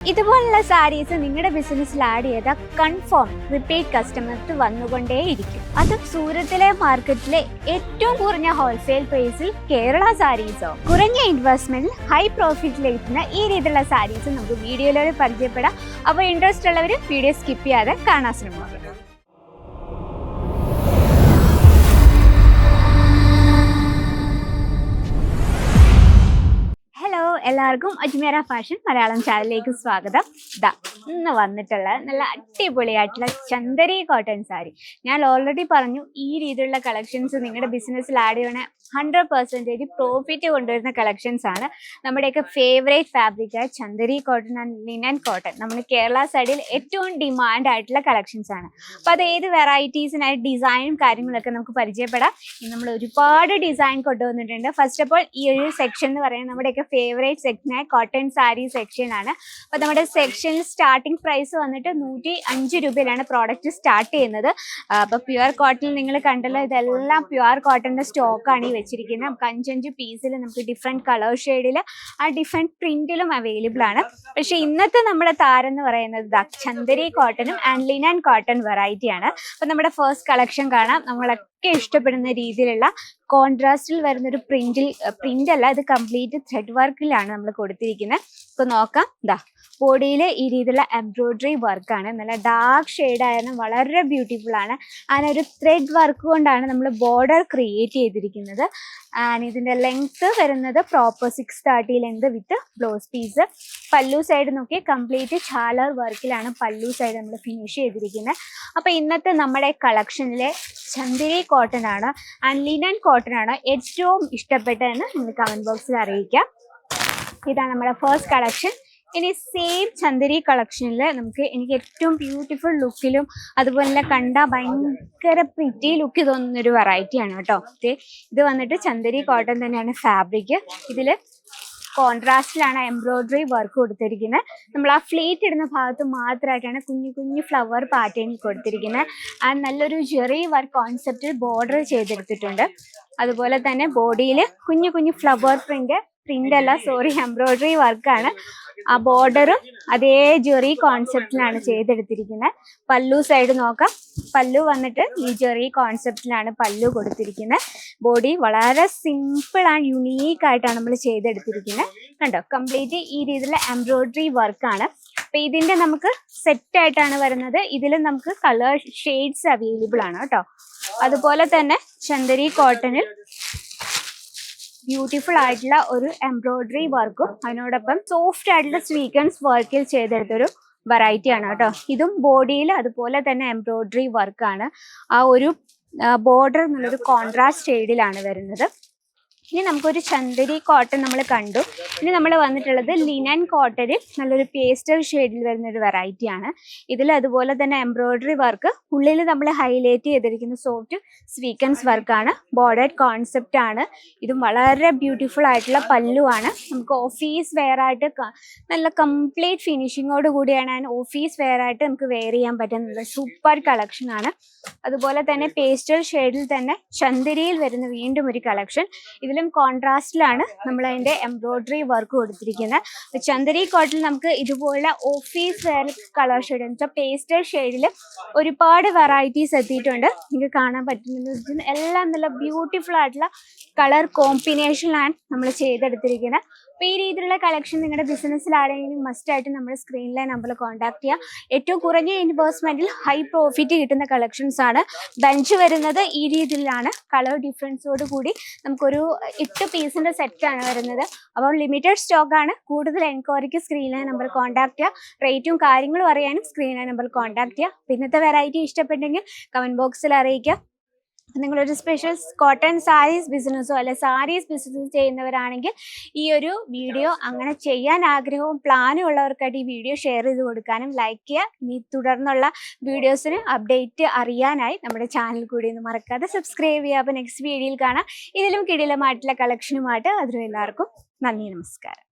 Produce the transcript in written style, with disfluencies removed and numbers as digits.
ഇതുപോലുള്ള സാരീസ് നിങ്ങളുടെ ബിസിനസ്സിൽ ആഡ് ചെയ്താൽ കൺഫേം റിപ്പീറ്റ് കസ്റ്റമേഴ്സ് വന്നുകൊണ്ടേയിരിക്കും. അതും സൂരത്തിലെ മാർക്കറ്റിലെ ഏറ്റവും കുറഞ്ഞ ഹോൾസെയിൽ പ്രൈസിൽ കേരള സാരീസോ. കുറഞ്ഞ ഇൻവെസ്റ്റ്മെന്റിൽ ഹൈ പ്രോഫിറ്റിൽ എത്തുന്ന ഈ രീതിയിലുള്ള സാരീസ് നമുക്ക് വീഡിയോയിലൂടെ പരിചയപ്പെടാം. അപ്പോൾ ഇൻട്രസ്റ്റ് ഉള്ളവർ വീഡിയോ സ്കിപ്പ് ചെയ്യാതെ കാണാൻ ശ്രമിക്കുക. എല്ലാവർക്കും അജ്മീറ ഫാഷൻ മലയാളം ചാനലിലേക്ക് സ്വാഗതം. ഇന്ന് വന്നിട്ടുള്ള നല്ല അടിപൊളിയായിട്ടുള്ള ചന്ദരി കോട്ടൺ സാരി. ഞാൻ ഓൾറെഡി പറഞ്ഞു, ഈ രീതിയിലുള്ള കളക്ഷൻസ് നിങ്ങളുടെ ബിസിനസ്സിൽ ആഡ് ചെയ്യണ 100% പ്രോഫിറ്റ് കൊണ്ടുവരുന്ന കളക്ഷൻസ് ആണ്. നമ്മുടെയൊക്കെ ഫേവറേറ്റ് ഫാബ്രിക്കായ Chanderi cotton and linen cotton നമ്മുടെ കേരള സൈഡിൽ ഏറ്റവും ഡിമാൻഡ് ആയിട്ടുള്ള കളക്ഷൻസ് ആണ്. അപ്പോൾ അത് ഏത് വെറൈറ്റീസിനായി ഡിസൈനും കാര്യങ്ങളൊക്കെ നമുക്ക് പരിചയപ്പെടാം. നമ്മൾ ഒരുപാട് ഡിസൈൻ കൊണ്ടുവന്നിട്ടുണ്ട്. ഫസ്റ്റ് ഓഫ് ഓൾ ഈ ഒരു സെക്ഷൻ എന്ന് പറയുന്നത് നമ്മുടെയൊക്കെ ഫേവറേറ്റ് സെക്ഷനായ കോട്ടൺ സാരി സെക്ഷൻ ആണ്. അപ്പോൾ നമ്മുടെ സെക്ഷനിൽ സ്റ്റാർട്ടിംഗ് പ്രൈസ് വന്നിട്ട് 105 രൂപയിലാണ് പ്രോഡക്റ്റ് സ്റ്റാർട്ട് ചെയ്യുന്നത്. അപ്പോൾ പ്യുവർ കോട്ടൺ നിങ്ങൾ കണ്ടല്ലോ, ഇതെല്ലാം പ്യുവർ കോട്ടൻ്റെ സ്റ്റോക്കാണ് ഈ വെച്ചിരിക്കുന്നത്. നമുക്ക് 5 പീസിൽ നമുക്ക് ഡിഫറെൻറ്റ് കളർ ഷെയ്ഡിൽ ആ ഡിഫറെൻറ്റ് പ്രിന്റിലും അവൈലബിൾ ആണ്. പക്ഷേ ഇന്നത്തെ നമ്മുടെ താരം എന്ന് പറയുന്നത് ചന്ദരി കോട്ടണും ആൻഡ് ലിനൻ കോട്ടൺ വെറൈറ്റി ആണ്. അപ്പോൾ നമ്മുടെ ഫസ്റ്റ് കളക്ഷൻ കാണാം. നമ്മളൊക്കെ ഇഷ്ടപ്പെടുന്ന രീതിയിലുള്ള കോൺട്രാസ്റ്റിൽ വരുന്നൊരു പ്രിന്റ് അല്ല, ഇത് കംപ്ലീറ്റ് ത്രെഡ് വർക്കിലാണ് നമ്മൾ കൊടുത്തിരിക്കുന്നത്. ഇപ്പോൾ നോക്കാം, ബോഡിയിൽ ഈ രീതിയിലുള്ള എംബ്രോയിഡറി വർക്കാണ്. നല്ല ഡാർക്ക് ഷെയ്ഡ് ആയിരുന്നു, വളരെ ബ്യൂട്ടിഫുൾ ആണ്. അങ്ങനെ ഒരു ത്രെഡ് വർക്ക് കൊണ്ടാണ് നമ്മൾ ബോർഡർ ക്രിയേറ്റ് ചെയ്തിരിക്കുന്നത്. ആൻഡ് ഇതിൻ്റെ ലെങ്ത്ത് വരുന്നത് proper 630 length with blouse piece. Pallu side നോക്കി കംപ്ലീറ്റ് ചാലർ വർക്കിലാണ് പല്ലു സൈഡ് നമ്മൾ ഫിനിഷ് ചെയ്തിരിക്കുന്നത്. അപ്പോൾ ഇന്നത്തെ നമ്മുടെ കളക്ഷനിലെ ചന്ദരി കോട്ടൺ ആണ് ആൻഡ് ലിനൻ കോട്ടൺ ആണ് ഏറ്റവും ഇഷ്ടപ്പെട്ടതെന്ന് നിങ്ങൾ കമൻറ്റ് ബോക്സിൽ അറിയിക്കാം. ഇതാണ് നമ്മുടെ ഫസ്റ്റ് കളക്ഷൻ. ഇനി സെയിം ചന്ദരി കളക്ഷനിൽ എനിക്ക് ഏറ്റവും ബ്യൂട്ടിഫുൾ ലുക്കിലും അതുപോലെ കണ്ടാൽ ഭയങ്കര പ്രിറ്റി ലുക്ക് തോന്നുന്നൊരു വെറൈറ്റിയാണ് കേട്ടോ. ഇത് വന്നിട്ട് ചന്ദരി കോട്ടൺ തന്നെയാണ് ഫാബ്രിക്. ഇതിൽ കോൺട്രാസ്റ്റിലാണ് എംബ്രോയിഡറി വർക്ക് കൊടുത്തിരിക്കുന്നത്. നമ്മൾ ആ ഫ്ലീറ്റ് ഇടുന്ന ഭാഗത്ത് മാത്രമായിട്ടാണ് കുഞ്ഞു കുഞ്ഞു ഫ്ലവർ പാറ്റേൺ കൊടുത്തിരിക്കുന്നത്. ആൻഡ് നല്ലൊരു ജെറി വർക്ക് കോൺസെപ്റ്റിൽ ബോർഡർ ചെയ്തെടുത്തിട്ടുണ്ട്. അതുപോലെ തന്നെ ബോഡിയിൽ കുഞ്ഞു കുഞ്ഞു ഫ്ലവർ എംബ്രോയിഡറി വർക്കാണ്. ആ ബോർഡറും അതേ ജെറി കോൺസെപ്റ്റിലാണ് ചെയ്തെടുത്തിരിക്കുന്നത്. പല്ലു സൈഡ് നോക്കാം. പല്ലു വന്നിട്ട് ഈ ജെറി കോൺസെപ്റ്റിലാണ് പല്ലു കൊടുത്തിരിക്കുന്നത്. ബോഡി വളരെ സിമ്പിൾ ആൻഡ് യുണീക്ക് ആയിട്ടാണ് നമ്മൾ ചെയ്തെടുത്തിരിക്കുന്നത്. കണ്ടോ, കംപ്ലീറ്റ് ഈ രീതിയിലുള്ള എംബ്രോയിഡറി വർക്കാണ്. അപ്പോൾ ഇതിൻ്റെ നമുക്ക് സെറ്റായിട്ടാണ് വരുന്നത്. ഇതിൽ നമുക്ക് കളർ ഷെയ്ഡ്സ് അവൈലബിൾ ആണ് കേട്ടോ. അതുപോലെ തന്നെ ചന്ദരി കോട്ടണിൽ ബ്യൂട്ടിഫുൾ ആയിട്ടുള്ള ഒരു എംബ്രോയിഡറി വർക്കും അതിനോടൊപ്പം സോഫ്റ്റ് ആയിട്ടുള്ള സ്വീക്വൻസ് വർക്കിൽ ചെയ്തെടുത്തൊരു വെറൈറ്റി ആണ് കേട്ടോ. ഇതും ബോഡിയിൽ അതുപോലെ തന്നെ എംബ്രോയിഡറി വർക്കാണ്. ആ ഒരു ബോർഡർ എന്നുള്ളൊരു കോൺട്രാസ്റ്റ് ഷെയ്ഡിലാണ് വരുന്നത്. ഇനി നമുക്കൊരു ചന്ദരി കോട്ടൺ നമ്മൾ കണ്ടു. ഇനി നമ്മൾ വന്നിട്ടുള്ളത് ലിനൻ കോട്ടണിൽ നല്ലൊരു പേസ്റ്റൽ ഷെയ്ഡിൽ വരുന്നൊരു വെറൈറ്റിയാണ്. ഇതിൽ അതുപോലെ തന്നെ എംബ്രോയിഡറി വർക്ക്, ഉള്ളിൽ നമ്മൾ ഹൈലൈറ്റ് ചെയ്തിരിക്കുന്ന സോഫ്റ്റ് സ്വീക്വൻസ് വർക്കാണ്. ബോർഡർ കോൺസെപ്റ്റ് ആണ്. ഇതും വളരെ ബ്യൂട്ടിഫുൾ ആയിട്ടുള്ള പല്ലുവാണ്. നമുക്ക് ഓഫീസ് വെയർ ആയിട്ട് നല്ല കംപ്ലീറ്റ് ഫിനിഷിങ്ങോട് കൂടിയാണ് ഓഫീസ് വെയർ ആയിട്ട് നമുക്ക് വെയർ ചെയ്യാൻ പറ്റുന്നത്. സൂപ്പർ കളക്ഷൻ ആണ്. അതുപോലെ തന്നെ പേസ്റ്റൽ ഷെയ്ഡിൽ തന്നെ ചന്ദരിയിൽ വരുന്ന വീണ്ടും ഒരു കളക്ഷൻ. ഇതിലും കോൺട്രാസ്റ്റിലാണ് നമ്മൾ അതിൻ്റെ എംബ്രോയിഡറി വർക്ക് കൊടുത്തിരിക്കുന്നത്. ചന്ദരി കോട്ടൺ നമുക്ക് ഇതുപോലെ ഓഫീസ് വെയർ കളർ ഷെയ്ഡ് എന്ന് വെച്ചാൽ പേസ്റ്റൽ ഷെയ്ഡിൽ ഒരുപാട് വെറൈറ്റീസ് എത്തിയിട്ടുണ്ട്. നിങ്ങൾക്ക് കാണാൻ പറ്റുന്നത് എല്ലാം നല്ല ബ്യൂട്ടിഫുൾ ആയിട്ടുള്ള കളർ കോമ്പിനേഷനിലാണ് നമ്മൾ ചെയ്തെടുത്തിരിക്കുന്നത്. അപ്പോൾ ഈ രീതിയിലുള്ള കളക്ഷൻ നിങ്ങളുടെ ബിസിനസ്സിലാണെങ്കിലും മസ്റ്റായിട്ട് നമ്മുടെ സ്ക്രീനിലെ നമ്പറിൽ കോൺടാക്ട് ചെയ്യുക. ഏറ്റവും കുറഞ്ഞ ഇൻവെസ്റ്റ്മെൻറ്റിൽ ഹൈ പ്രോഫിറ്റ് കിട്ടുന്ന കളക്ഷൻസ് ആണ്. ബഞ്ച് വരുന്നത് ഈ രീതിയിലാണ്, കളർ ഡിഫറൻസോട് കൂടി നമുക്കൊരു 8 പീസിൻ്റെ സെറ്റാണ് വരുന്നത്. അപ്പോൾ ലിമിറ്റഡ് സ്റ്റോക്കാണ്. കൂടുതൽ എൻക്വയറിക്ക് സ്ക്രീനിലെ നമ്പർ കോൺടാക്ട് ചെയ്യുക. റേറ്റും കാര്യങ്ങളും അറിയാനും സ്ക്രീനിലെ നമ്പറിൽ കോൺടാക്ട് ചെയ്യുക. ഇന്നത്തെ വെറൈറ്റി ഇഷ്ടപ്പെട്ടെങ്കിൽ കമൻറ്റ് ബോക്സിൽ അറിയിക്കുക. നിങ്ങളൊരു സ്പെഷ്യൽ കോട്ടൺ സാരീസ് ബിസിനസ്സോ അല്ലെ സാരീസ് ബിസിനസ് ചെയ്യുന്നവരാണെങ്കിൽ ഈ ഒരു വീഡിയോ അങ്ങനെ ചെയ്യാൻ ആഗ്രഹവും പ്ലാനും ഉള്ളവർക്കായിട്ട് ഈ വീഡിയോ ഷെയർ ചെയ്ത് കൊടുക്കാനും ലൈക്ക് ചെയ്യുക. ഇനി തുടർന്നുള്ള വീഡിയോസിന് അപ്ഡേറ്റ് അറിയാനായി നമ്മുടെ ചാനൽ കൂടി ഒന്ന് മറക്കാതെ സബ്സ്ക്രൈബ് ചെയ്യുക. അപ്പോൾ നെക്സ്റ്റ് വീഡിയോയിൽ കാണാം ഇതിലും കിടിലമായിട്ടുള്ള കളക്ഷനുമായിട്ട്. അതിലും എല്ലാവർക്കും നന്ദി, നമസ്കാരം.